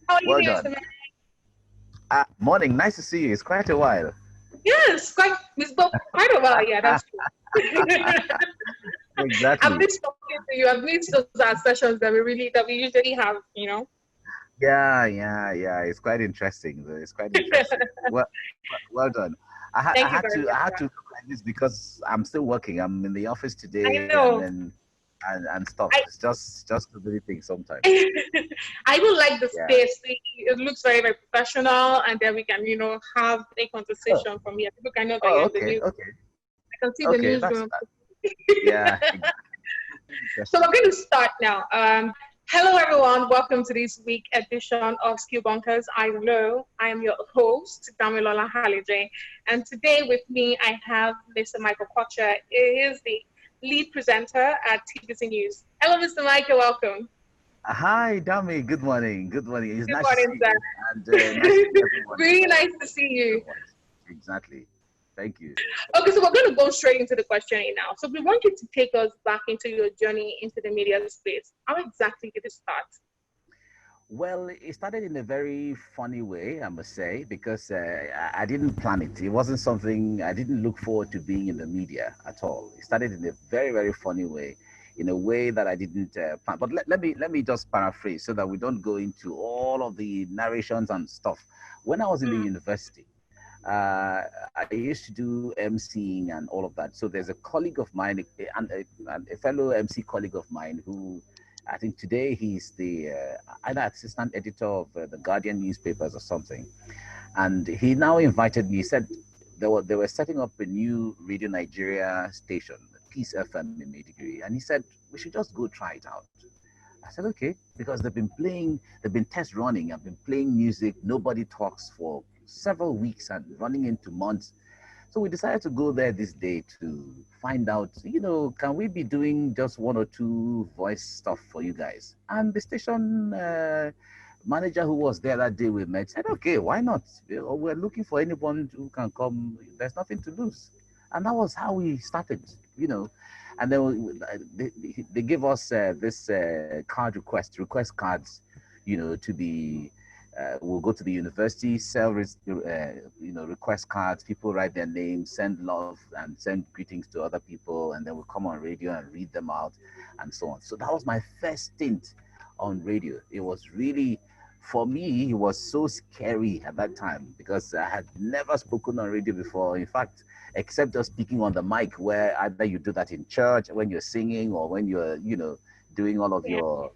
How are you Well doing, done. Samantha? Morning. Nice to see you. It's quite a while. Yes, we spoke quite a while. Yeah, that's true. I've Exactly. missed talking to you. I've missed those sessions that we usually have. Yeah. It's quite interesting. It's quite interesting. Well done. I Thank you had very to much. I had to look like this because I'm still working. I'm in the office I today, and know. then and stuff. I It's just too many things sometimes. I would like the Yeah. space. It looks very, very professional, and then we can, have a Oh. conversation from here. People can know that Oh. you're in the Okay. news. Okay. I can see the Okay. That's newsroom. yeah. Exactly. So we're Interesting. going to start now. Hello, everyone. Welcome to this week edition of SkillBunkers Highs and Lows. I am your host, Damilola Halide, and today with me I have Mr. Mike Okwoche. He is the lead presenter at TVC News. Hello, Mr. Mike. You're welcome. Hi, Dami. Good morning. Good morning. It's Good nice to morning, see sir. you, and nice to see everyone as Really well. nice to see Your you. voice. Exactly. Thank you. Okay, so we're going to go straight into the questioning now. So we want you to take us back into your journey into the media space. How exactly did it start? Well, it started in a very funny way, I must say, because I didn't plan it. It wasn't something I didn't look forward to being in the media at all. It started in a very, very funny way, in a way that I didn't plan. But let me just paraphrase so that we don't go into all of the narrations and stuff. When I was in the Mm, university, I used to do emceeing and all of that. So there's a colleague of mine, a fellow MC colleague of mine who I think today he's the either assistant editor of the Guardian newspapers or something. And he now invited me. He said they were setting up a new Radio Nigeria station, Peace FM in Maiduguri, and he said we should just go try it out. I said okay because they've been test running. I've been playing music. Nobody talks for several weeks and running into months. So we decided to go there this day to find out, can we be doing just one or two voice stuff for you guys? And the station manager who was there that day we met said, okay, why not? We're looking for anyone who can come. There's nothing to lose. And that was how we started, you know. And then they gave us this card request cards, to be we'll go to the university, request cards. People write their names, send love, and send greetings to other people, and then we'll come on radio and read them out, and so on. So that was my first stint on radio. It was really, for me, it was so scary at that time because I had never spoken on radio before. In fact, except just speaking on the mic, where either you do that in church when you're singing or when you're, doing all of yeah. your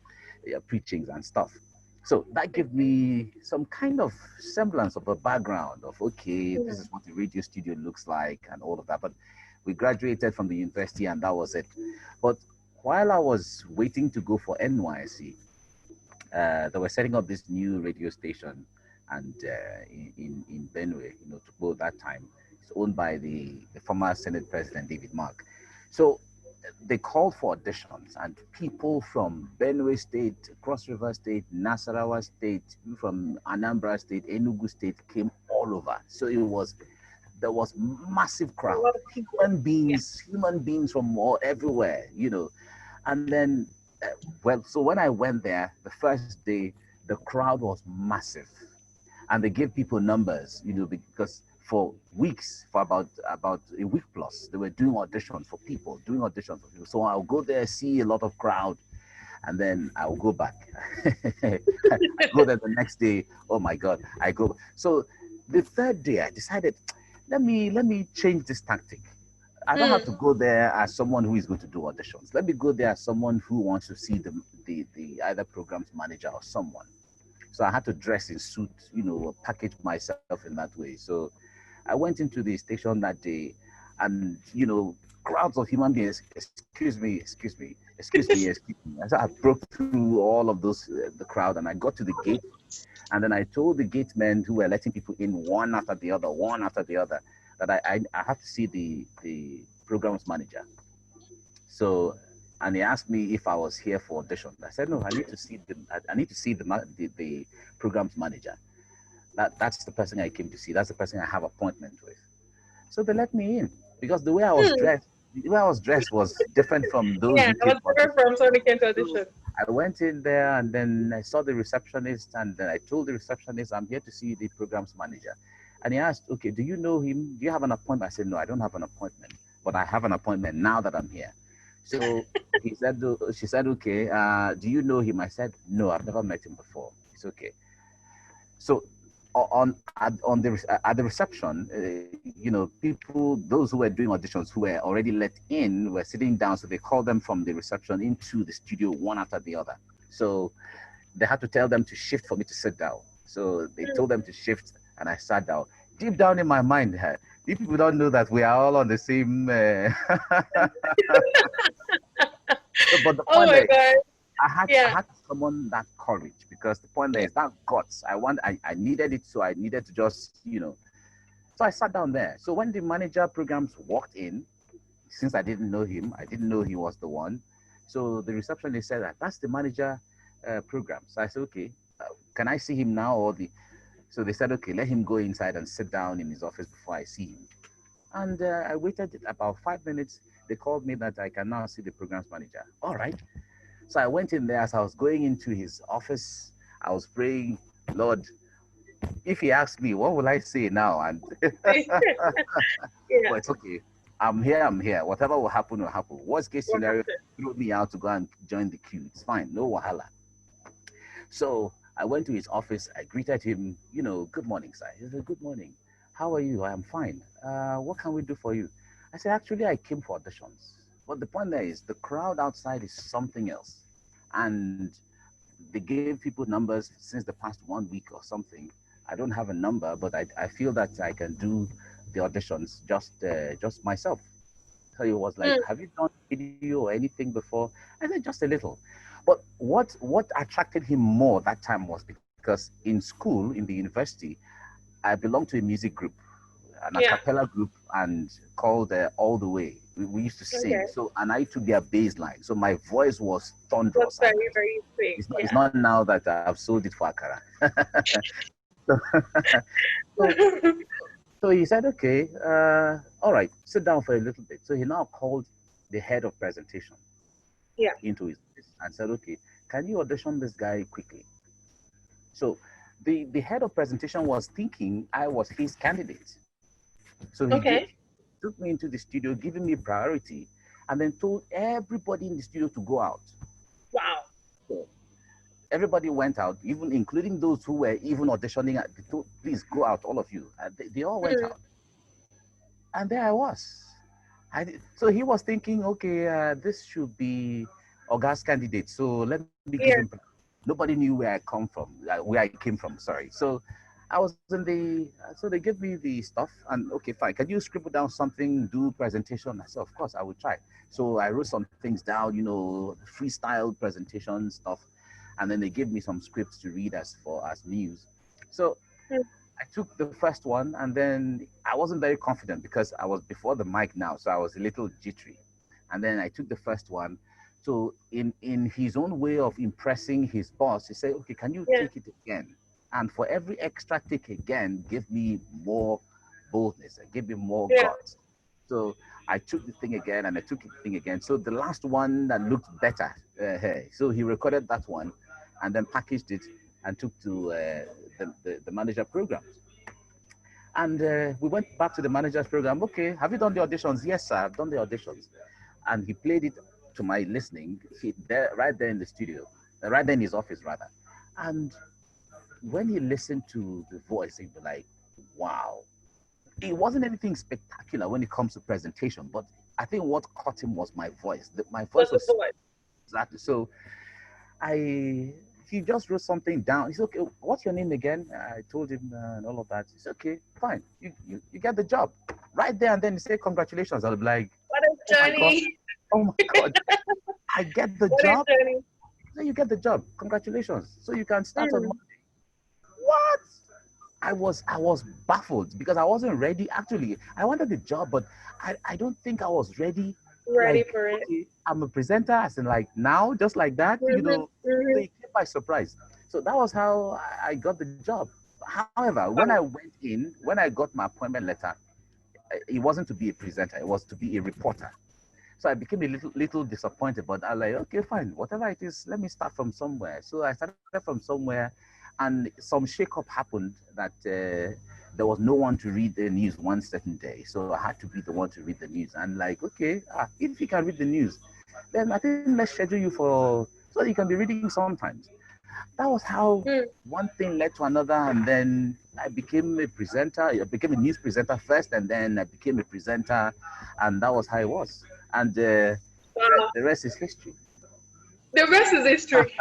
preachings and stuff. So that gave me some kind of semblance of a background of, okay, this Mm, is what the radio studio looks like and all of that. But we graduated from the university and that was it. But while I was waiting to go for NYC, they were setting up this new radio station and in Benue, to go that time. It's owned by the former Senate President David Mark. So they called for auditions, and people from Benue State, Cross River State, Nasarawa State, from Anambra State, Enugu State came all over. So there was massive a crowd, lot of people. Yeah. human beings from all everywhere, And then, well, so when I went there the first day, the crowd was massive, and they gave people numbers, because for weeks, for about a week plus, they were doing auditions for people, So I'll go there, see a lot of crowd, and then I'll go back. I go there the next day. Oh my God, I go. So the third day, I decided, let me change this tactic. I don't have Mm, to go there as someone who is going to do auditions. Let me go there as someone who wants to see the either programs manager or someone. So I had to dress in suit, package myself in that way. So I went into the station that day, and crowds of human beings. Excuse me. So I broke through all of the crowd, and I got to the gate, and then I told the gate men who were letting people in one after the other, that I have to see the programs manager. So, and he asked me if I was here for audition. I said no. I need to see the programs manager. That's the person I came to see. That's the person I have appointment with. So they let me in because mm. the way I was dressed was different from those Yeah, who I came was for different audition. from Sonic into So audition. I went in there and then I saw the receptionist and then I told the receptionist, I'm here to see the programs manager. And he asked, okay, do you know him? Do you have an appointment? I said, no, I don't have an appointment, but I have an appointment now that I'm here. So he said, she said, okay, do you know him? I said, no, I've never met him before. It's okay. So at the reception, people, those who were doing auditions who were already let in were sitting down. So they called them from the reception into the studio one after the other. So they had to tell them to shift for me to sit down. So they told them to shift, and I sat down. Deep down in my mind, these people don't know that we are all on the same. But the Oh point my is, God. I had to summon that courage because the point there is that guts. I needed it, so I needed to just, So I sat down there. So when the manager programs walked in, since I didn't know him, I didn't know he was the one. So the receptionist said that's the manager program. So I said, okay, can I see him now So they said, okay, let him go inside and sit down in his office before I see him. And I waited about 5 minutes. They called me that I can now see the programs manager. All right. So I went in there. As I was going into his office, I was praying, Lord, if he asks me, what will I say now? And but it's okay. I'm here. Whatever will happen, will happen. Worst case scenario, throw me out to go and join the queue. It's fine. No wahala. So I went to his office. I greeted him, good morning, sir. He said, good morning. How are you? I am fine. What can we do for you? I said, actually, I came for auditions. But the point there is the crowd outside is something else. And they gave people numbers since the past 1 week or something. I don't have a number, but I feel that I can do the auditions just myself. So he was like, have you done video or anything before? I said, just a little. But what attracted him more that time was because in school, in the university, I belonged to a music group, an a cappella group, and called All the Way. We used to sing. So, and I took their bass line. So my voice was thunderous. That's very, very big. It's not now that I've sold it for Akara. so he said, okay, all right, sit down for a little bit. So he now called the head of presentation into his office and said, okay, can you audition this guy quickly? So the head of presentation was thinking I was his candidate. So he took me into the studio, giving me priority, and then told everybody in the studio to go out. Wow. So everybody went out, even including those who were even auditioning. They told, please go out, all of you. They all went out. And there I was. So he was thinking, okay, this should be August candidate. So let me give him. Nobody knew where I came from. Sorry. So I was so they gave me the stuff and okay, fine. Can you scribble down something, do presentation? I said, of course, I will try. So I wrote some things down, freestyle presentation stuff. And then they gave me some scripts to read as news. So I took the first one and then I wasn't very confident because I was before the mic now. So I was a little jittery. And then I took the first one. So in his own way of impressing his boss, he said, okay, can you take it again? And for every extra take again, give me more boldness and give me more guts. So I took the thing again and I took the thing again. So the last one that looked better, so he recorded that one and then packaged it and took to the manager programs. And we went back to the manager's program. Okay, have you done the auditions? Yes, sir, I've done the auditions. And he played it to my listening, right there in the studio, right there in his office, rather. And when he listened to the voice, he'd be like, wow. It wasn't anything spectacular when it comes to presentation, but I think what caught him was my voice. My voice was exactly. So he just wrote something down. He said, okay, what's your name again? I told him and all of that. He said, okay, fine. You get the job. Right there and then he said, congratulations. I'll be like, what a journey. Oh my God. I get the job. So you get the job. Congratulations. So you can start on Monday. What? I was baffled because I wasn't ready. Actually, I wanted the job, but I don't think I was ready. Ready for it. Okay, I'm a presenter, as in like now, just like that, So it came by surprise. So that was how I got the job. However, when I got my appointment letter, it wasn't to be a presenter, it was to be a reporter. So I became a little disappointed, but I was like, okay, fine, whatever it is, let me start from somewhere. So I started from somewhere, and some shake-up happened that there was no one to read the news one certain day. So I had to be the one to read the news. And like, okay, if you can read the news, then I think let's schedule you for so you can be reading sometimes. That was how one thing led to another, and then I became a presenter. I became a news presenter first, and then I became a presenter, and that was how it was. And Wow. the rest is history. The rest is history.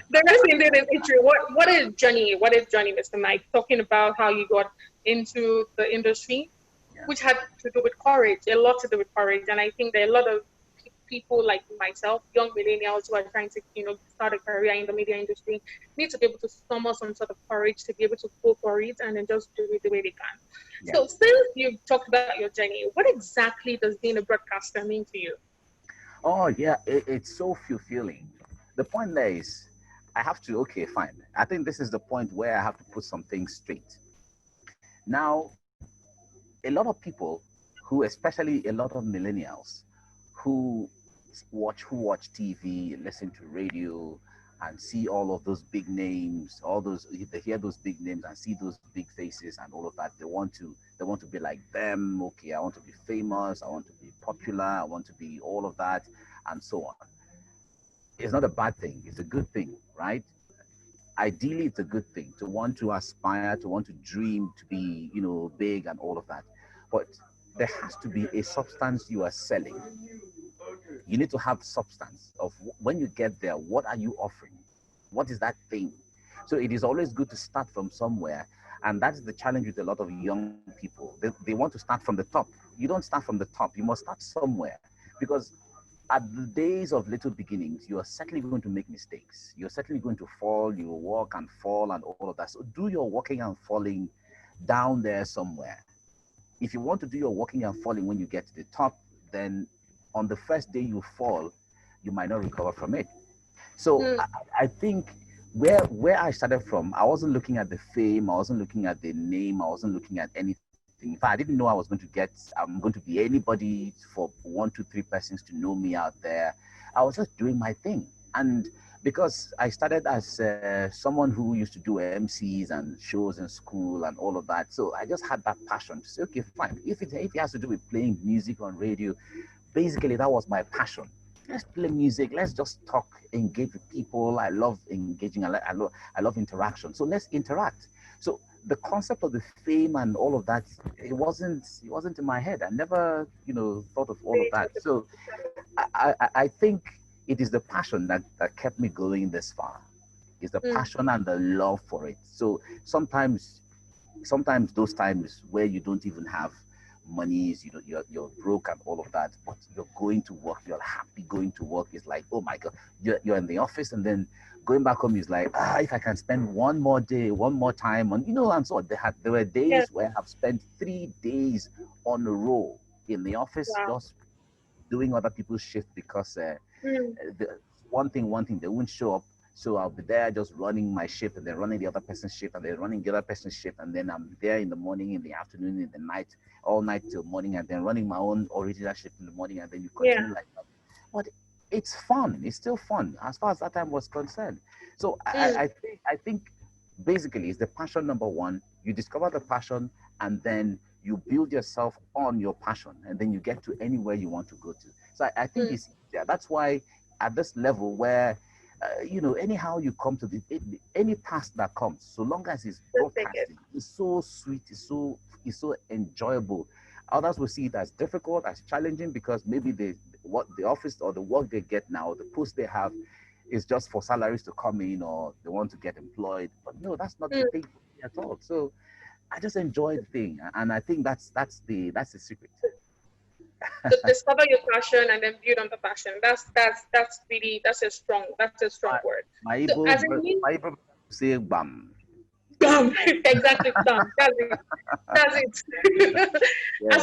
The rest indeed is history. What is journey? What is journey, Mr. Mike? Talking about how you got into the industry, Yeah, which had to do with courage, a lot to do with courage. And I think there are a lot of people like myself, young millennials who are trying to, start a career in the media industry, need to be able to summon some sort of courage to be able to go for it and then just do it the way they can. yeah. So since you've talked about your journey, what exactly does being a broadcaster mean to you? Oh, yeah. It's so fulfilling. The point there is, I have to. Okay, fine. I think this is the point where I have to put some things straight. Now, a lot of people who, especially a lot of millennials, who watch TV, listen to radio, and see all of those big names, all those they hear those big names and see those big faces and all of that. They want to be like them. Okay, I want to be famous. I want to be popular. I want to be all of that, and so on. It's not a bad thing. It's a good thing, right? Ideally, it's a good thing to want to aspire, to want to dream, to be, big and all of that. But there has to be a substance you are selling. You need to have substance of when you get there, what are you offering? What is that thing? So it is always good to start from somewhere. And that's the challenge with a lot of young people. They want to start from the top. You don't start from the top. You must start somewhere. Because at the days of little beginnings, you are certainly going to make mistakes. You're certainly going to fall. You will walk and fall and all of that. So do your walking and falling down there somewhere. If you want to do your walking and falling when you get to the top, then on the first day you fall, you might not recover from it. So Mm, I think where I started from, I wasn't looking at the fame, I wasn't looking at the name, I wasn't looking at anything. In fact, I didn't know I'm going to be anybody for one, two, three persons to know me out there. I was just doing my thing. And because I started as someone who used to do MCs and shows in school and all of that, so I just had that passion to say, okay, fine. If it has to do with playing music on radio, basically that was my passion. Let's play music. Let's just talk, engage with people. I love engaging. I love interaction. So let's interact. So the concept of the fame and all of that, it wasn't in my head. I never, thought of all of that. So I think it is the passion that kept me going this far. It's the mm, passion and the love for it. So sometimes those times where you don't even have monies, you're broke and all of that, but you're going to work, you're happy going to work. It's like, oh my God, you're in the office, and then going back home is like, if I can spend one more day, one more time on, and so on. There were yeah. days where I've spent 3 days on a row in the office Wow. just doing other people's shift because Mm, the one thing they won't show up. So I'll be there just running my shift, and then running the other person's shift, and then running the other person's shift, and then I'm there in the morning, in the afternoon, in the night, all night till morning, and then running my own original shift in the morning, and then you yeah. continue like that. But it's fun. It's still fun as far as that time was concerned. So Mm, I think basically it's the passion number one. You discover the passion, and then you build yourself on your passion, and then you get to anywhere you want to go to. So I think mm, it's yeah. That's why at this level where anyhow you come to any task that comes, so long as it's just take it. broadcasting, it's so sweet, it's so enjoyable. Others will see it as difficult, as challenging, because maybe what the office or the work they get now, the post they have, is just for salaries to come in, or they want to get employed. But no, that's not the Mm. thing for me at all. So I just enjoy the thing, and I think that's the secret. So discover your passion and then build on the passion. That's really that's a strong My word. my So Igbo as a bro- new my Igbo say bam. exactly done. That's it. That's it. Yeah.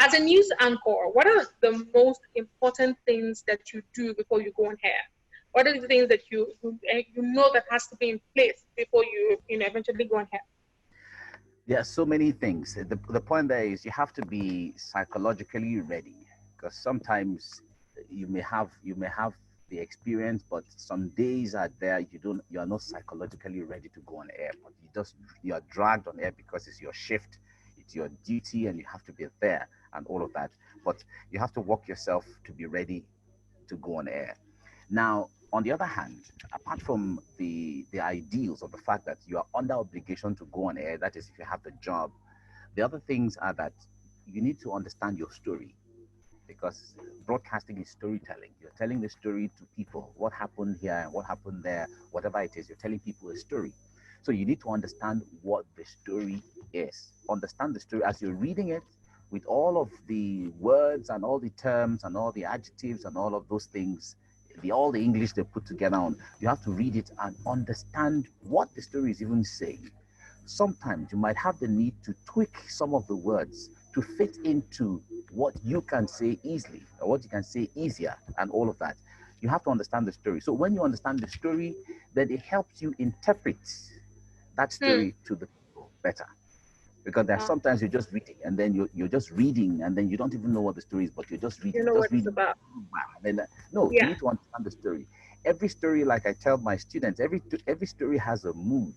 As a news anchor, what are the most important things that you do before you go on air? What are the things that you know that has to be in place before you eventually go on air? There are so many things. The point there is you have to be psychologically ready, because sometimes you may have the experience, but some days are there you are not psychologically ready to go on air, but you are dragged on air because it's your shift, it's your duty, and you have to be there and all of that. But you have to work yourself to be ready to go on air. Now, on the other hand, apart from the ideals of the fact that you are under obligation to go on air, that is if you have the job, the other things are that you need to understand your story, because broadcasting is storytelling. You're telling the story to people, what happened here and what happened there, whatever it is, you're telling people a story. So you need to understand what the story is. Understand the story as you're reading it, with all of the words and all the terms and all the adjectives and all of those things, all the English they put together on. You have to read it and understand what the story is even saying. Sometimes you might have the need to tweak some of the words to fit into what you can say easily or what you can say easier and all of that. You have to understand the story. So when you understand the story, then it helps you interpret that story to the people better. Because there's sometimes you're just reading and then you're just reading and then you don't even know what the story is, but you're just reading. You know just what it's reading. about. Then, no, you need to understand the story. Every story, like I tell my students, every story has a mood.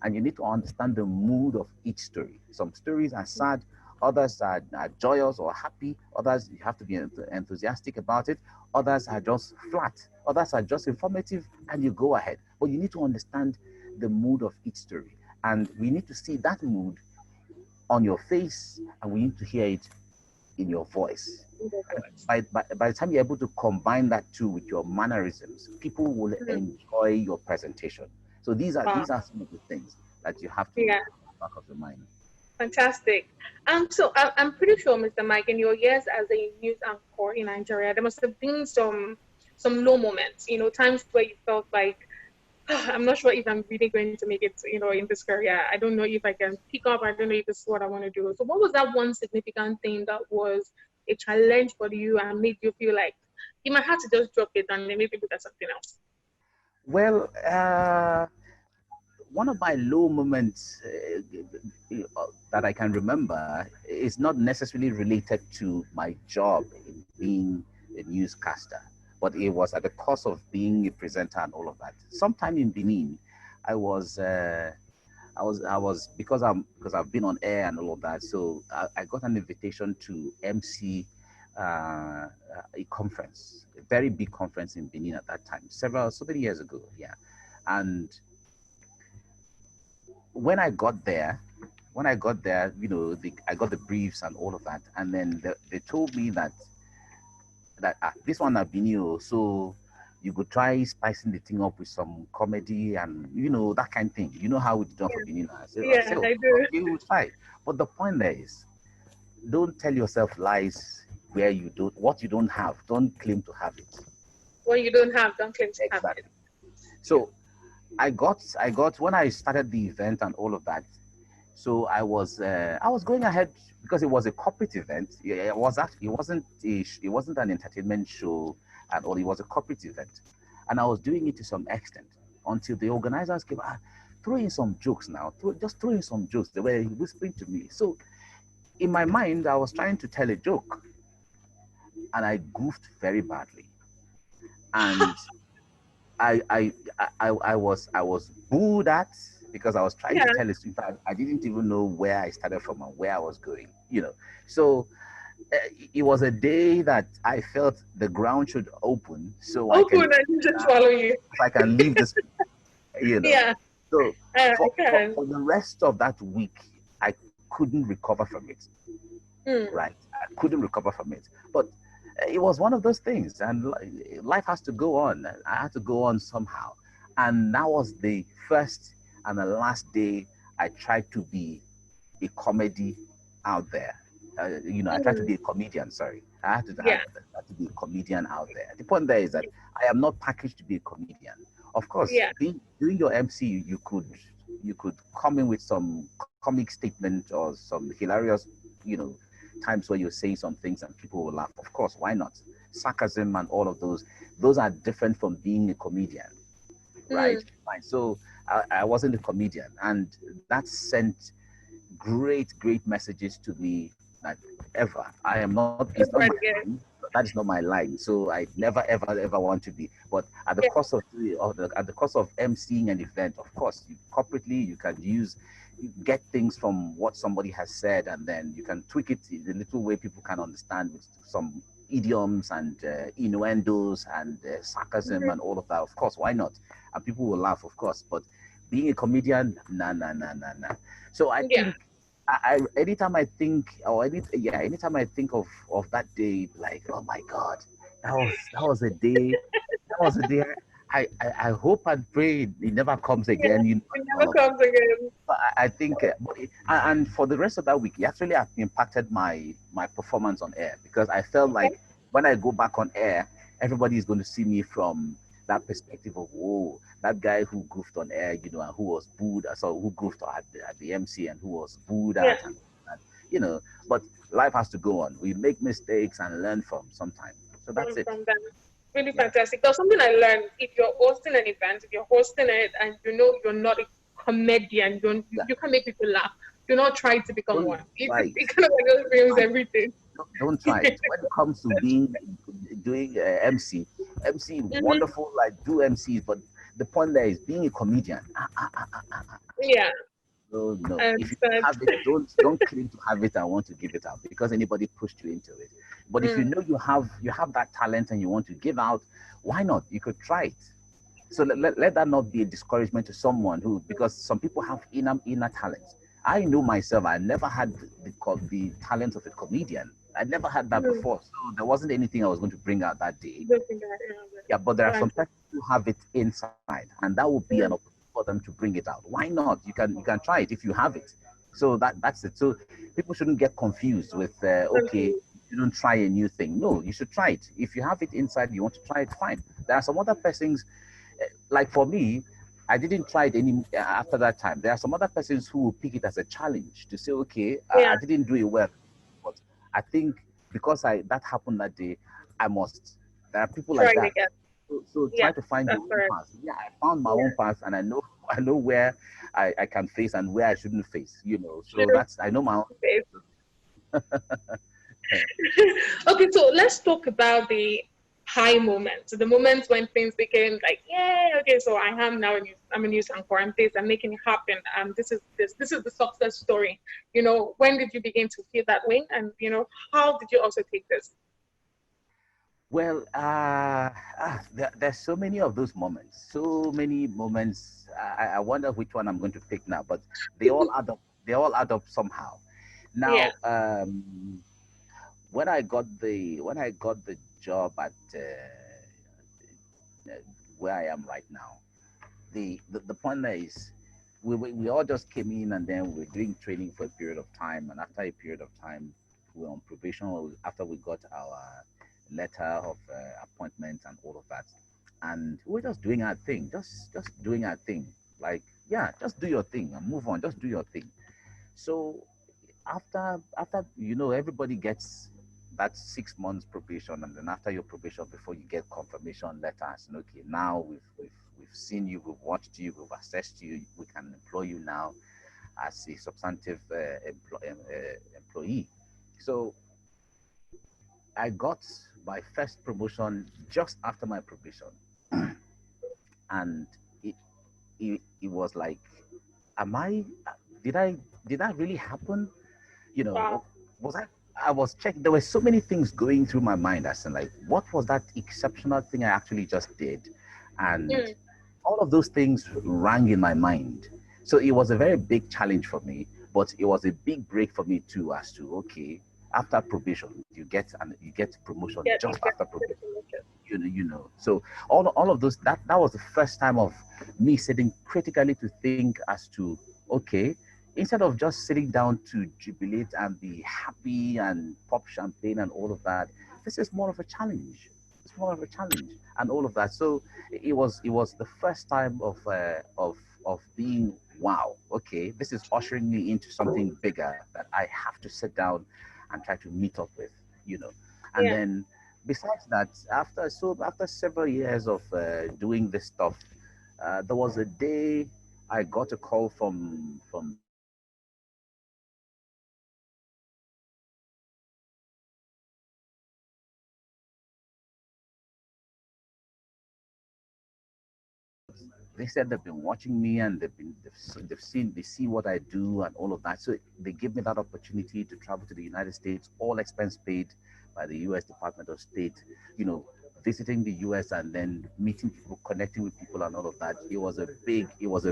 And you need to understand the mood of each story. Some stories are sad, others are joyous or happy, others you have to be enthusiastic about it, others are just flat, others are just informative, and you go ahead. But you need to understand the mood of each story. And we need to see that mood on your face, and we need to hear it in your voice. By the time you're able to combine that too with your mannerisms, people will enjoy your presentation. So these are some of the things that you have to keep back of your mind. Fantastic. So I'm pretty sure, Mr. Mike, in your years as a news anchor in Nigeria, there must have been some low moments. You know, times where you felt like, I'm not sure if I'm really going to make it, you know, in this career. I don't know if I can pick up. I don't know if this is what I want to do. So what was that one significant thing that was a challenge for you and made you feel like you might have to just drop it and then maybe look at something else? Well, one of my low moments that I can remember is not necessarily related to my job in being a newscaster, but it was at the cost of being a presenter and all of that. Sometime in Benin, I was because I've been on air and all of that, so I got an invitation to MC a conference, a very big conference in Benin at that time, so many years ago, yeah. And when I got there, you know, I got the briefs and all of that, and then they told me that this one I've been new, so you could try spicing the thing up with some comedy and you know that kind of thing. You know how it's done for Benin. I said, I do. okay, we'll try. But the point there is, don't tell yourself lies where you don't, what you don't have. Don't claim to have it. What you don't have, don't claim to have it. So I got when I started the event and all of that. So I was going ahead because it was a corporate event. It wasn't an entertainment show at all. It was a corporate event, and I was doing it to some extent until the organizers came. Throw in some jokes now. Just throw in some jokes. They were whispering to me. So in my mind, I was trying to tell a joke, and I goofed very badly, and I was booed at because I was trying to tell a story. I didn't even know where I started from and where I was going, you know. So it was a day that I felt the ground should open so I can swallow you. if I can leave this, you know. Yeah. So for the rest of that week, I couldn't recover from it. Right, I couldn't recover from it, but it was one of those things, and life has to go on. I had to go on somehow, and that was the first and the last day I tried to be a comedy out there. You know, I tried to be a comedian. Sorry, I had to be a comedian out there. The point there is that I am not packaged to be a comedian. Of course, doing your MC, you could come in with some comic statement or some hilarious, you know, times where you're saying some things and people will laugh. Of course, why not? Sarcasm and all of those are different from being a comedian, right? Fine. So I wasn't a comedian, and that sent great messages to me that ever. I am not. It's not my Everybody gets. line. That is not my line. So I never, ever, ever want to be. But at the Yeah. course of at the course of emceeing an event, of course, corporately you can you get things from what somebody has said, and then you can tweak it in a little way people can understand with some idioms and innuendos and sarcasm and all of that. Of course, why not? And people will laugh, of course. But being a comedian, nah, nah, nah, nah, nah. So I Yeah. think anytime I think, anytime I think of that day, like, oh my God, that was a day, that was a day. I hope and pray it never comes Yeah. again. You know, It and all never of that. comes again. But I think, and for the rest of that week, it actually has impacted my performance on air, because I felt Okay. like when I go back on air, everybody is going to see me from that perspective of, whoa, that guy who goofed on air, and who was booed, so who goofed at the MC and who was booed Yeah. at, and you know. But life has to go on. We make mistakes and learn from sometimes. So that's it. From them. Really Yeah. fantastic. There's something I learned. If you're hosting an event, if you're hosting it and you're not a comedian, Yeah. you can make people laugh. Do not try to become Don't one. It, try it, it. it kind of like just ruins everything. Don't try it. When it comes to doing MC Hmm. wonderful, like do MCs, but the point there is being a comedian. Yeah, No, no. I If you understand. have it, don't claim to have it and want to give it out because anybody pushed you into it. But if you Mm, know you have that talent and you want to give out, why not? You could try it. So let that not be a discouragement to someone who, because some people have inner talents. I know myself, I never had the talent of a comedian. I never had that mm. before. So there wasn't anything I was going to bring out that day. Don't think I am. Yeah, but there are some Right. people who have it inside, and that will be an Mm, opportunity for them to bring it out. Why not? You can try it if you have it. So that's it. So people shouldn't get confused with thank okay, you. you don't try a new thing. No, you should try it. If you have it inside, you want to try it, fine. There are some other persons, like for me, I didn't try it any after that time. There are some other persons who will pick it as a challenge to say, okay, Yeah, I didn't do it well, but I think because I that happened that day, I must. There are people try like it that. again. So Yeah, try to find that's your own correct. path. Yeah, I found my own Yeah, path, and I know I know where I can face and where I shouldn't face. So true. that's I know my own. Okay, so let's talk about the high moments, the moments when things became like, yeah, okay, so I'm a news anchor, I'm making it happen. This is the success story. When did you begin to feel that way? And how did you also take this? Well, there's so many of those moments. So many moments. I wonder which one I'm going to pick now, but they all add up. They all add up somehow. Yeah. Now, when I got the job at where I am right now, the point there is we all just came in and then we're doing training for a period of time, and after a period of time we're on probation after we got our letter of appointment and all of that, and we're just doing our thing, just doing our thing, like, yeah, just do your thing and move on, just do your thing. So after everybody gets that 6 months probation, and then after your probation, before you get confirmation letters, and okay, now we've seen you, we've watched you, we've assessed you, we can employ you now as a substantive employee. So I got my first promotion just after my probation, and it it was like, am I did I did that really happen? Wow. Was I was checking. There were so many things going through my mind as in, like, what was that exceptional thing I actually just did? And Mm, all of those things rang in my mind. So it was a very big challenge for me, but it was a big break for me too, as to, okay, after probation, you get promotion get just get after get the probation. promotion. So all of those, that was the first time of me sitting critically to think as to, okay, instead of just sitting down to jubilate and be happy and pop champagne and all of that, this is more of a challenge. It's more of a challenge and all of that. So it was the first time of being, wow, okay, this is ushering me into something bigger that I have to sit down and try to meet up with, you know. And Yeah. then besides that, after several years of doing this stuff, there was a day I got a call from they said they've been watching me and they see what I do and all of that. So they give me that opportunity to travel to the United States, all expense paid by the U.S. Department of State. You know, visiting the U.S. and then meeting people, connecting with people, and all of that. It was so big. It was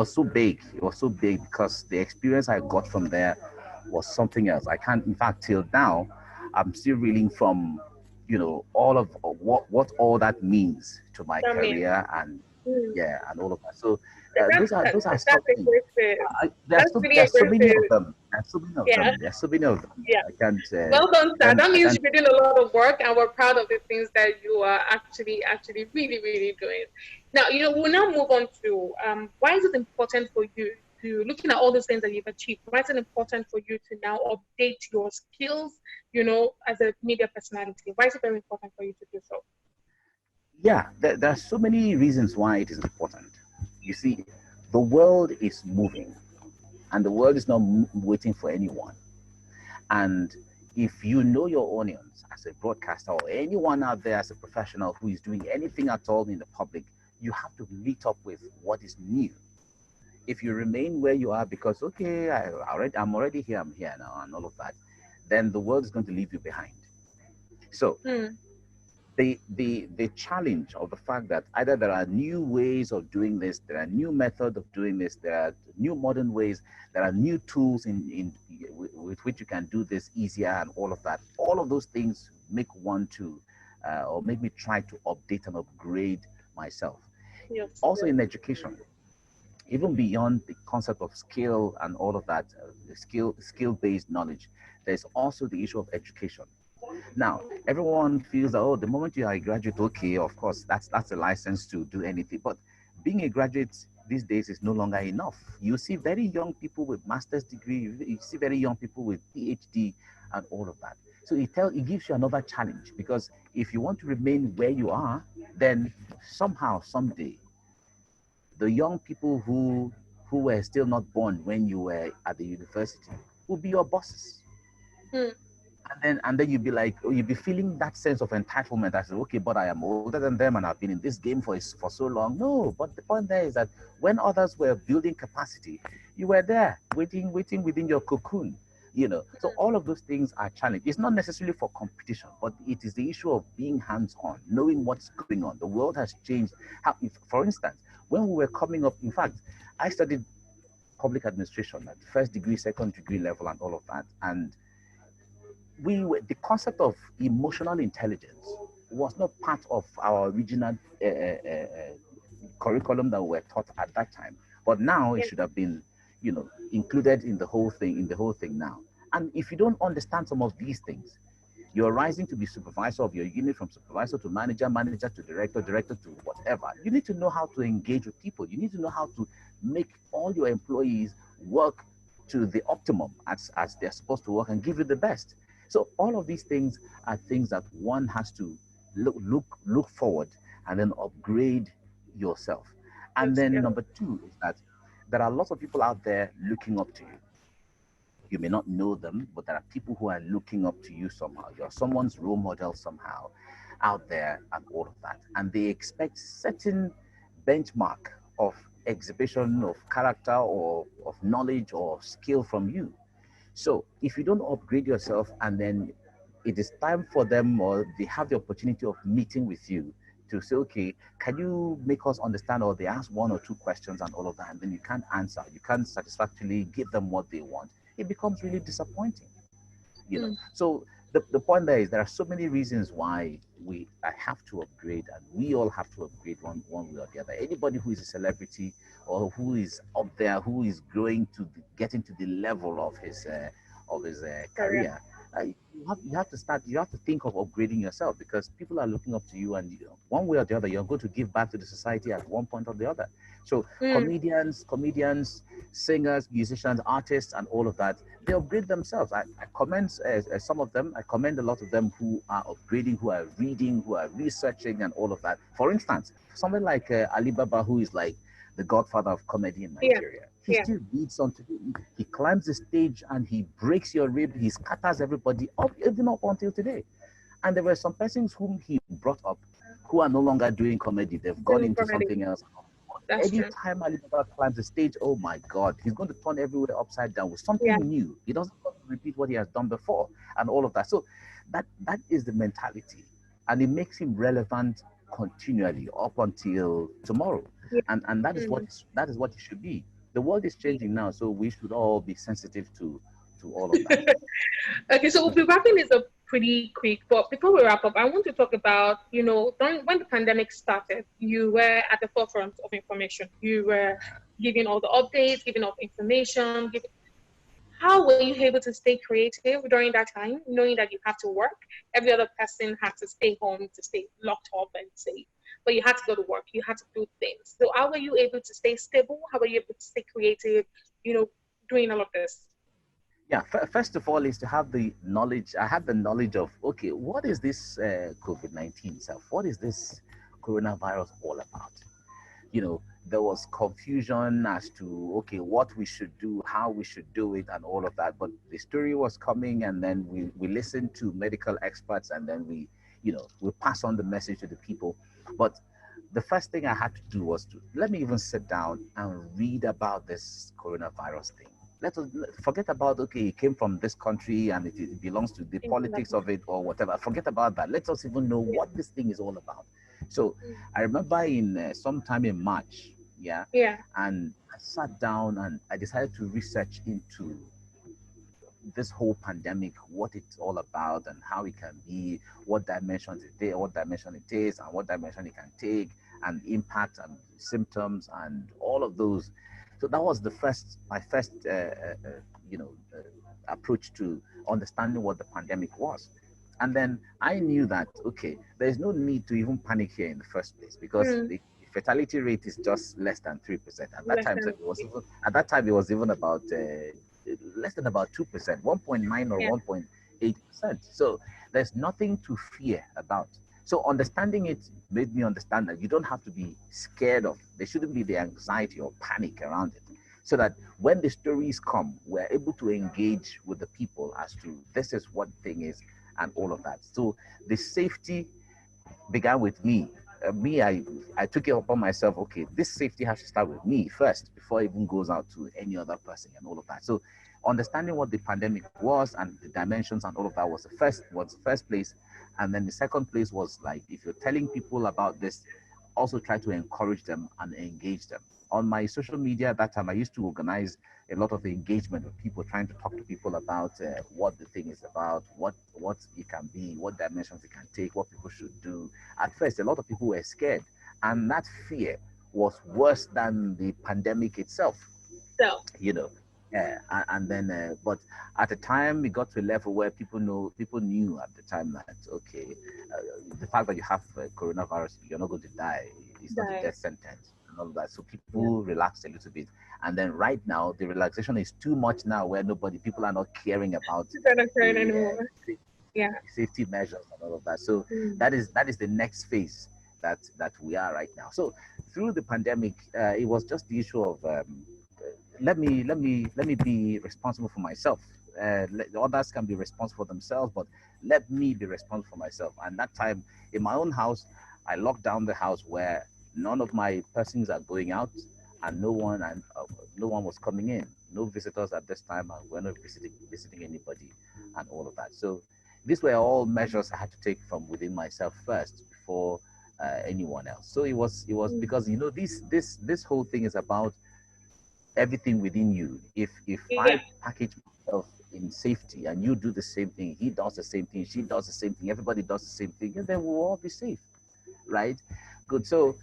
so big because the experience I got from there was something else. I can't, in fact, till now, I'm still reeling from, all of what all that means to my I mean, career and mm, yeah, and all of that. So those are that's a something. great fit. That's really There are a so great many of fit. them. There's so many of Yeah, them. There's so many of them. yeah. Well done, I sir. can't, That I means can't. you're doing a lot of work, and we're proud of the things that you are actually really, really doing. Now, we'll now move on to why is it important for you to, looking at all those things that you've achieved, why is it important for you to now update your skills, as a media personality? Why is it very important for you to do so? Yeah, there are so many reasons why it is important. You see, the world is moving, and the world is not waiting for anyone. And if you know your audience as a broadcaster or anyone out there as a professional who is doing anything at all in the public, you have to meet up with what is new. If you remain where you are because okay, I'm already here, I'm here now, and all of that, then the world is going to leave you behind. So Hmm. the challenge of the fact that either there are new ways of doing this, there are new methods of doing this, there are new modern ways, there are new tools with which you can do this easier, and all of those things make one to or make me try to update and upgrade myself. Yes. Also in education, even beyond the concept of skill and all of that, skill based knowledge, there's also the issue of education. Now, everyone feels that, oh, the moment you are a graduate, okay, of course, that's a license to do anything. But being a graduate these days is no longer enough. You see very young people with master's degree, you see very young people with PhD and all of that. So it gives you another challenge, because if you want to remain where you are, then somehow, someday, the young people who were still not born when you were at the university will be your bosses. Hmm. And then you'd be like, oh, you'd be feeling that sense of entitlement. I said, okay, but I am older than them and I've been in this game for so long. No, but the point there is that when others were building capacity, you were there waiting within your cocoon. So all of those things are challenging. It's not necessarily for competition, but it is the issue of being hands-on, knowing what's going on. The world has changed. If, for instance, when we were coming up, in fact, I studied public administration at first degree, second degree level, and all of that. And the concept of emotional intelligence was not part of our original curriculum that we were taught at that time, but now it Yeah. should have been included in the whole thing now. And if you don't understand some of these things, you're rising to be supervisor of your unit, from supervisor to manager, manager to director, director to whatever. You need to know how to engage with people. You need to know how to make all your employees work to the optimum as they're supposed to work and give you the best. So all of these things are things that one has to look forward and then upgrade yourself. And Yes. then Yeah. number two is that there are lots of people out there looking up to you. You may not know them, but there are people who are looking up to you somehow. You're someone's role model somehow out there and all of that. And they expect certain benchmark of exhibition of character or of knowledge or skill from you. So if you don't upgrade yourself, and then it is time for them, or they have the opportunity of meeting with you to say, okay, can you make us understand? Or they ask one or two questions and all of that, and then you can't answer, you can't satisfactorily give them what they want. It becomes really disappointing. Hmm. So the point there is there are so many reasons why I have to upgrade, and we all have to upgrade one way or the other. Anybody who is a celebrity or who is up there, who is growing to getting to the level of his Career. career, you have to think of upgrading yourself, because people are looking up to you, and one way or the other you're going to give back to the society at one point or the other. So Hmm. comedians, singers, musicians, artists, and all of that, they upgrade themselves. I commend some of them. I commend a lot of them who are upgrading, who are reading, who are researching, and all of that. For instance, someone like Alibaba, who is like the godfather of comedy in Yeah. Nigeria, he Yeah. still reads on today. He climbs the stage and he breaks your rib. He scatters everybody up, even up until today. And there were some persons whom he brought up who are no longer doing comedy. They've gone into something else. Anytime Alibaba climbs the stage, oh my God, he's going to turn everywhere upside down with something new. He doesn't want to repeat what he has done before and all of that. So that is the mentality. And it makes him relevant continually up until tomorrow. And that is what it should be. The world is changing now, so we should all be sensitive to all of that. Okay, so we'll be wrapping this up pretty quick, but before we wrap up, I want to talk about, when the pandemic started, you were at the forefront of information. You were giving all the updates, giving all the information. How were you able to stay creative during that time, knowing that you have to work? Every other person had to stay home, to stay locked up and safe. But you had to go to work, you had to do things. So how were you able to stay stable? How were you able to stay creative, doing all of this? Yeah, first of all is to have the knowledge. I had the knowledge of, okay, what is this COVID-19 itself? What is this coronavirus all about? There was confusion as to, okay, what we should do, how we should do it and all of that. But the story was coming, and then we listened to medical experts, and then we pass on the message to the people. But the first thing I had to do was to let me even sit down and read about this coronavirus thing. Let us forget about, okay, it came from this country and it belongs to the politics of it or whatever. Forget about that. Let us even know what this thing is all about. So I remember in sometime in March, and I sat down and I decided to research into this whole pandemic, what it's all about and how it can be, what dimension it is, and what dimension it can take, and impact and symptoms and all of those. So that was my first approach to understanding what the pandemic was. And then I knew that, okay, there's no need to even panic here in the first place, because the fatality rate is just less than 3%. At that time, it was even about less than about 2%, 1.9 or 1.8%. So there's nothing to fear about. So understanding it made me understand that you don't have to be scared of. There shouldn't be the anxiety or panic around it. So that when the stories come, we're able to engage with the people as to this is what the thing is and all of that. So the safety began with me. I took it upon myself, okay, this safety has to start with me first before it even goes out to any other person and all of that. So understanding what the pandemic was and the dimensions and all of that was the first place. And then the second place was, like, if you're telling people about this, also try to encourage them and engage them. On my social media at that time, I used to organize a lot of engagement with people, trying to talk to people about what the thing is about, what it can be, what dimensions it can take, what people should do. At first, a lot of people were scared, and that fear was worse than the pandemic itself. And then, but at the time, we got to a level where people knew at the time that, okay, the fact that you have coronavirus, you're not going to die. It's not a death sentence and all of that. So people relaxed a little bit. And then right now, the relaxation is too much now, where people are not caring about anymore. Safety measures and all of that. So that is the next phase that we are right now. So through the pandemic, it was just the issue of let me be responsible for myself. Others can be responsible for themselves, but let me be responsible for myself. And that time, in my own house, I locked down the house where none of my persons are going out, and no one was coming in. No visitors at this time, and we're not visiting anybody, and all of that. So these were all measures I had to take from within myself first before anyone else. So it was because this whole thing is about everything within you. If I package myself in safety and you do the same thing, he does the same thing, she does the same thing, everybody does the same thing, and then we'll all be safe, right? Good. So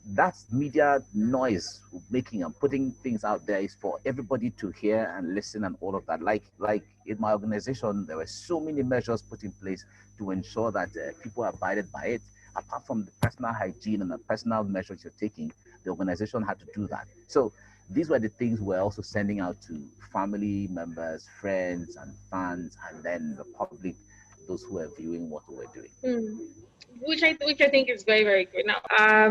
that's media noise making and putting things out there is for everybody to hear and listen and all of that. Like in my organization, there were so many measures put in place to ensure that people abided by it. Apart from the personal hygiene and the personal measures you're taking, the organization had to do that. So these were the things we're also sending out to family members, friends, and fans, and then the public, those who are viewing what we're doing. Which I think is very, very good. Now,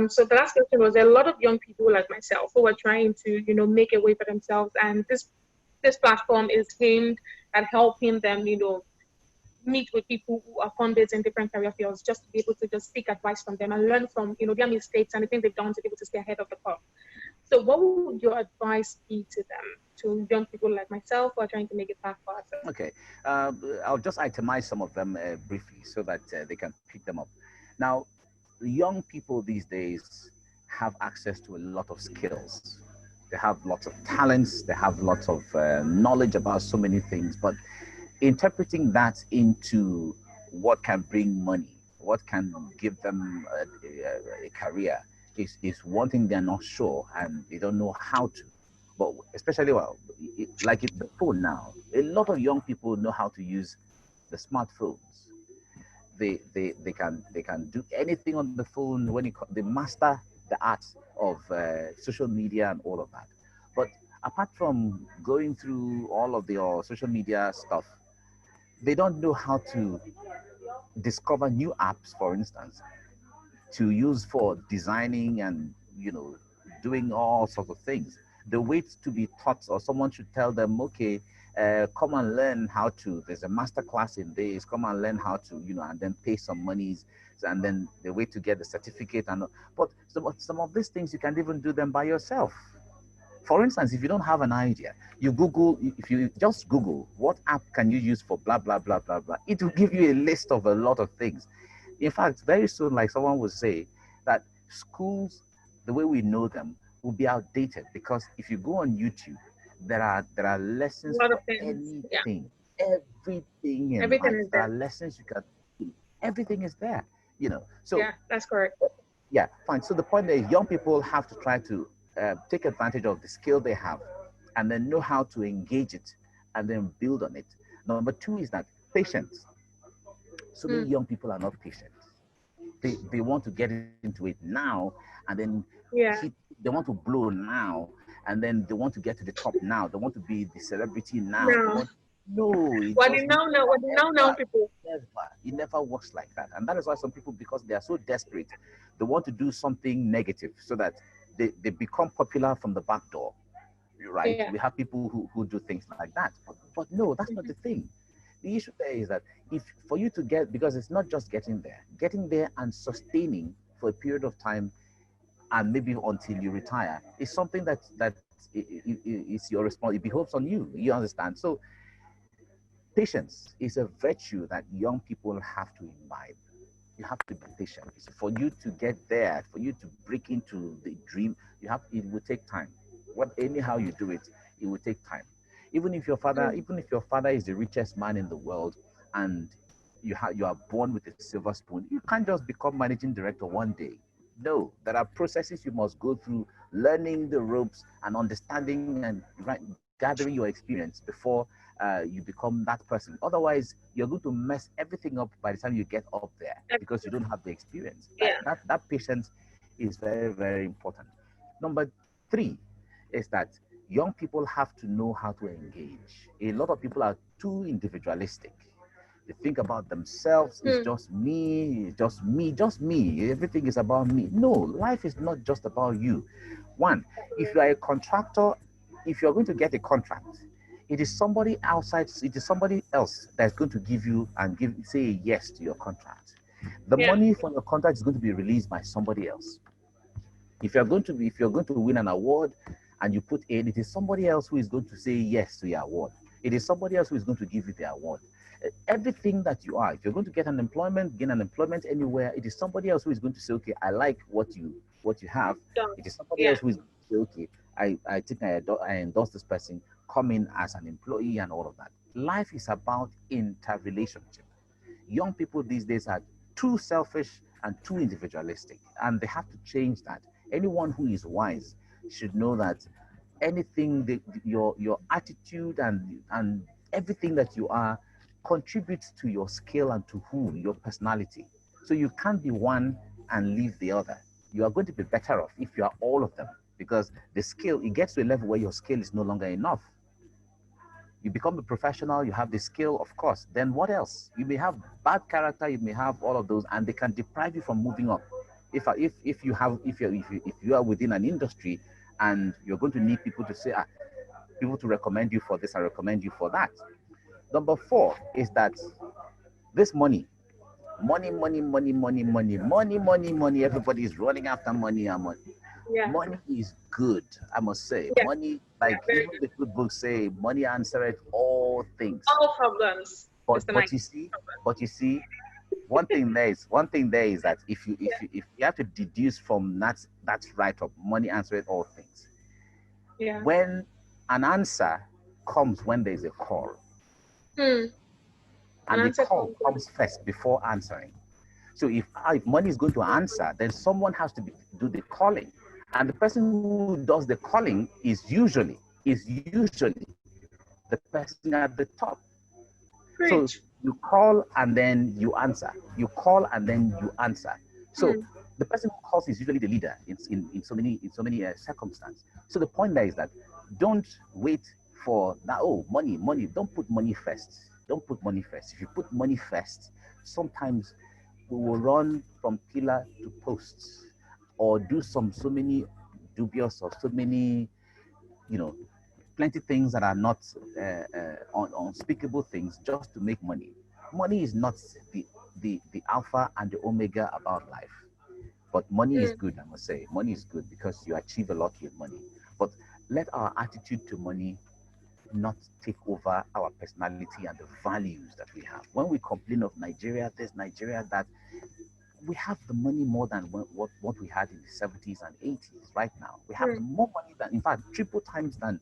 so the last question was, there are a lot of young people like myself who are trying to, make a way for themselves, and this platform is aimed at helping them, meet with people who are funded in different career fields, just to be able to just seek advice from them and learn from, their mistakes and the things they've done to be able to stay ahead of the curve. So what would your advice be to them, to young people like myself who are trying to make it back faster? Okay, I'll just itemize some of them briefly so that they can pick them up. Now, young people these days have access to a lot of skills. They have lots of talents. They have lots of knowledge about so many things. But interpreting that into what can bring money, what can give them a career, is one thing they're not sure and they don't know how to. But especially, like the phone now, a lot of young people know how to use the smartphones. They can do anything on the phone when they master the art of social media and all of that. But apart from going through all of the social media stuff, they don't know how to discover new apps, for instance, to use for designing and doing all sorts of things. They wait to be taught, or someone should tell them, okay, come and learn how to. There's a master class in this. Come and learn how to, and then pay some monies, and then they wait to get the certificate. But some of these things you can't even do them by yourself. For instance, if you don't have an idea, if you just Google what app can you use for blah, blah, blah, blah, blah, it will give you a list of a lot of things. In fact, very soon, like someone will say, that schools, the way we know them, will be outdated, because if you go on YouTube, there are lessons A lot of for things. Yeah. anything, everything in Everything life. is There are there. lessons you can do. Everything is there, So Yeah, that's correct. yeah, fine. So the point is, young people have to try to take advantage of the skill they have, and then know how to engage it, and then build on it. Number two is that patience. So many young people are not patient. They want to get into it now, and then Yeah. they want to blow now, and then they want to get to the top now. They want to be the celebrity now. They No. want no, it What the just now people? it never works like that. And that is why some people, because they are so desperate, they want to do something negative so that they become popular from the back door. Right? Yeah. We have people who do things like that. But no, that's not the thing. The issue there is that if for you to get, because it's not just getting there and sustaining for a period of time, and maybe until you retire, is something that is your responsibility. It behoves on you. You understand? So patience is a virtue that young people have to imbibe. You have to be patient. So for you to get there, for you to break into the dream, it will take time. Anyhow you do it, it will take time. Even if your father is the richest man in the world, and you are born with a silver spoon, you can't just become managing director one day. No, there are processes you must go through, learning the ropes and understanding and gathering your experience before you become that person. Otherwise, you're going to mess everything up by the time you get up there, because you don't have the experience. Yeah. That patience is very, very important. Number three is that young people have to know how to engage. A lot of people are too individualistic. They think about themselves. It's just me, just me, just me. Everything is about me. No, life is not just about you. One, if you are a contractor, if you're going to get a contract, it is somebody outside, it is somebody else that's going to give you and say yes to your contract. The Yeah. money for your contract is going to be released by somebody else. If you're going to win an award and you put in, it is somebody else who is going to say yes to your award. It is somebody else who is going to give you the award. Everything that you are, if you're going to gain an employment anywhere, it is somebody else who is going to say, okay, I like what you have. It is somebody Yeah. else who is going to say, okay, I think I endorse this person, come in as an employee and all of that. Life is about interrelationship. Young people these days are too selfish and too individualistic, and they have to change that. Anyone who is wise should know that anything that your attitude and everything that you are contributes to your skill and to your personality. So you can't be one and leave the other. You are going to be better off if you are all of them, because the skill, it gets to a level where your skill is no longer enough. You become a professional, you have the skill, of course. Then what else? You may have bad character, you may have all of those, and they can deprive you from moving up. If you are within an industry and you're going to need people to say, people to recommend you for this, I recommend you for that. Number four is that This money, money, money, money, money, money, money, money, money. Everybody is running after money and money. Yeah. Money is good, I must say. Yeah. Money, Yeah. like Very even good. the good books say, money answereth all things. All problems, But Mr. Mike. but you see, but you see, one thing there is that if you have to deduce from that's right up, money answereth all things. Yeah. When an answer comes when there is a call, Hmm. An and the answer call comes. comes first before answering. So if money is going to answer, then someone has to do the calling, and the person who does the calling is usually the person at the top. So Preach. you call and then you answer. You call and then you answer. So Hmm. the person who calls is usually the leader in so many circumstances. So the point there is that don't wait for that. Oh, money, money. Don't put money first. Don't put money first. If you put money first, sometimes we will run from pillar to posts or do so many dubious or so many you know plenty things that are not unspeakable things just to make money. Money is not the alpha and the omega about life, but money is Hmm. good. I must say, money is good because you achieve a lot with money. But let our attitude to money not take over our personality and the values that we have. When we complain of Nigeria, there's Nigeria that we have the money more than what we had in the 70s and 80s. Right now we have Hmm. more money than, in fact, triple times than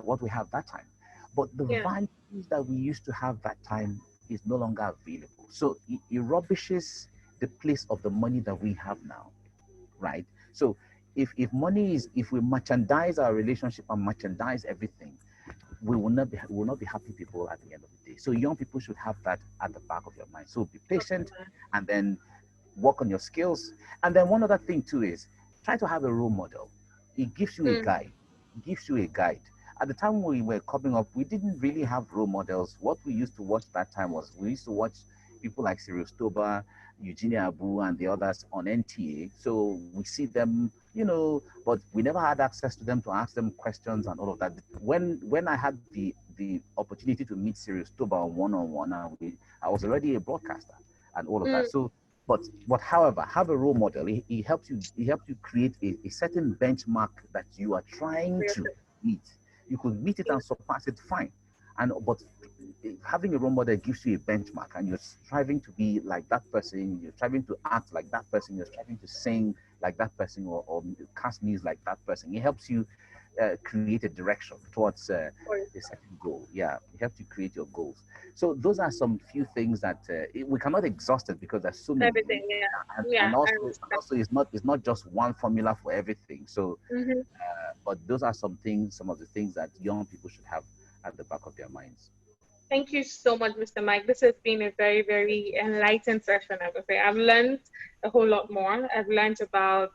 what we have that time. But the Yeah. values that we used to have that time is no longer available, so it rubbishes the place of the money that we have now, right? So if we merchandise our relationship and merchandise everything, we will not be happy people at the end of the day. So young people should have that at the back of your mind. So be patient, and then work on your skills. And then one other thing too is try to have a role model. It gives you a Hmm. guide. It gives you a guide. At the time we were coming up, we didn't really have role models. What we used to watch that time was we used to watch people like Cyril Stober, Eugenia Abu, and the others on NTA. So we see them, but we never had access to them to ask them questions and all of that. When I had the opportunity to meet Cyril Stober on one, and I was already a broadcaster and all of Hmm. that. So but however, have a role model. He helps you create a certain benchmark that you are trying Real to good. meet. You could meet it Yeah. and surpass it, fine. But having a role model gives you a benchmark, and you're striving to be like that person. You're striving to act like that person. You're striving to sing like that person, or cast news like that person. It helps you create a direction towards a certain goal. Yeah, it helps you create your goals. So those are some few things that we cannot exhaust it because there's so many, Everything. Yeah. and, Yeah. and I also and understand. also it's not just one formula for everything. So, Mm-hmm. but those are some of the things that young people should have at the back of their minds. Thank you so much, Mr. Mike. This has been a very, very enlightened session, I would say. I've learned a whole lot more. I've learned about,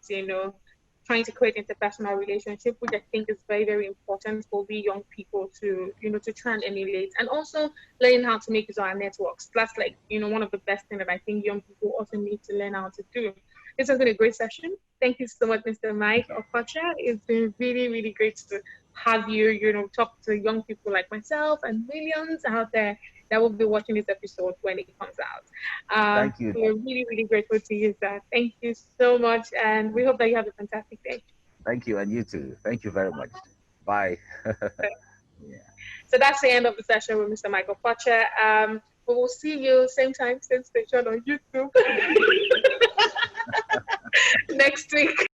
trying to create interpersonal relationship, which I think is very, very important for we young people to, to try and emulate. And also learning how to make use of our networks. That's like, one of the best things that I think young people also need to learn how to do. This has been a great session. Thank you so much, Mr. Mike Thank you. Okwoche. It's been really, really great to have you, talk to young people like myself and millions out there that will be watching this episode when it comes out. Thank you. We're really, really grateful to you, sir. Thank you so much, and we hope that you have a fantastic day. Thank you, and you too. Thank you very much. Bye. Yeah. So that's the end of the session with Mr. Michael Potter. We will see you same time, same station on YouTube next week.